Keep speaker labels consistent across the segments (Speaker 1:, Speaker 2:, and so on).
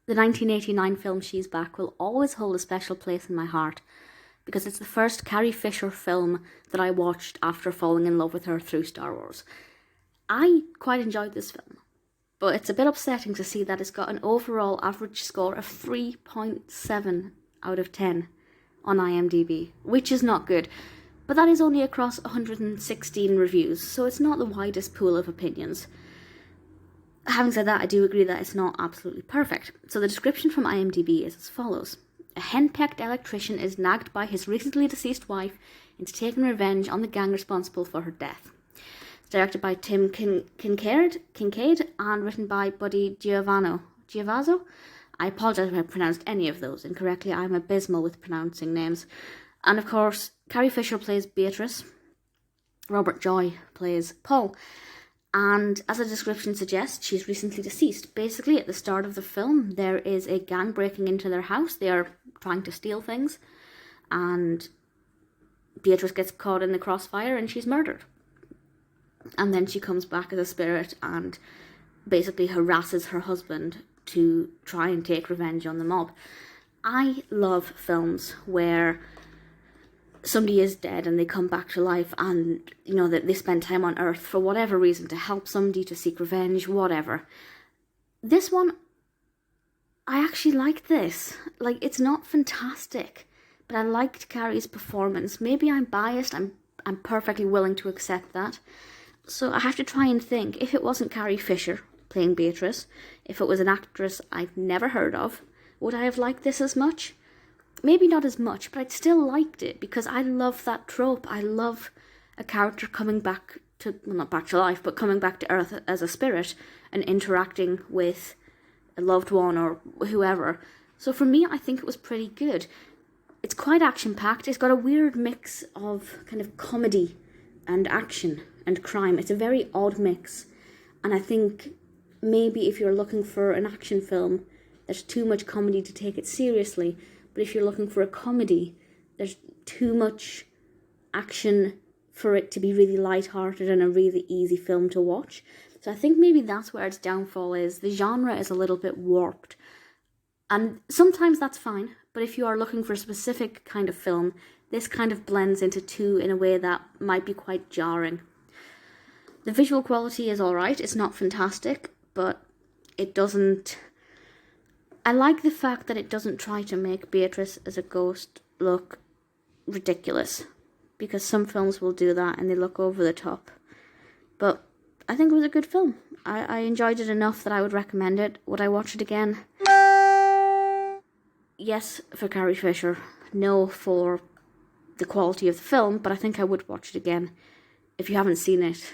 Speaker 1: The 1989 film She's Back will always hold a special place in my heart because it's the first Carrie Fisher film that I watched after falling in love with her through Star Wars. I quite enjoyed this film, but it's a bit upsetting to see that it's got an overall average score of 3.7 out of 10 on IMDb, which is not good. But that is only across 116 reviews, so it's not the widest pool of opinions. Having said that, I do agree that it's not absolutely perfect. So the description from IMDb is as follows. A henpecked electrician is nagged by his recently deceased wife into taking revenge on the gang responsible for her death. It's directed by Tim Kincaid and written by Buddy Giovinazzo. I apologise if I pronounced any of those incorrectly. I'm abysmal with pronouncing names. And of course, Carrie Fisher plays Beatrice. Robert Joy plays Paul. And as the description suggests, she's recently deceased. Basically, at the start of the film, there is a gang breaking into their house. They are trying to steal things. And Beatrice gets caught in the crossfire and she's murdered. And then she comes back as a spirit and basically harasses her husband to try and take revenge on the mob. I love films where somebody is dead and they come back to life and, you know, that they spend time on Earth for whatever reason to help somebody, to seek revenge, whatever. This one, I actually liked this. Like, it's not fantastic, but I liked Carrie's performance. Maybe I'm biased, I'm perfectly willing to accept that. So I have to try and think, if it wasn't Carrie Fisher playing Beatrice, if it was an actress I'd never heard of, would I have liked this as much? Maybe not as much, but I'd still liked it because I love that trope. I love a character coming back to, well, not back to life, but coming back to Earth as a spirit and interacting with a loved one or whoever. So for me, I think it was pretty good. It's quite action-packed. It's got a weird mix of kind of comedy and action and crime. It's a very odd mix. And I think maybe if you're looking for an action film, there's too much comedy to take it seriously. But if you're looking for a comedy, there's too much action for it to be really lighthearted and a really easy film to watch. So I think maybe that's where its downfall is. The genre is a little bit warped. And sometimes that's fine. But if you are looking for a specific kind of film, this kind of blends into two in a way that might be quite jarring. The visual quality is alright. It's not fantastic, but it doesn't... I like the fact that it doesn't try to make Beatrice as a ghost look ridiculous, because some films will do that and they look over the top. But I think it was a good film. I enjoyed it enough that I would recommend it. Would I watch it again? Yes, for Carrie Fisher. No, for the quality of the film, but I think I would watch it again. If you haven't seen it,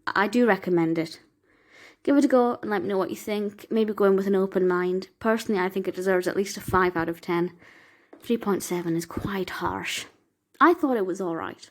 Speaker 1: I do recommend it. Give it a go and let me know what you think. Maybe go in with an open mind. Personally, I think it deserves at least a 5 out of 10. 3.7 is quite harsh. I thought it was alright.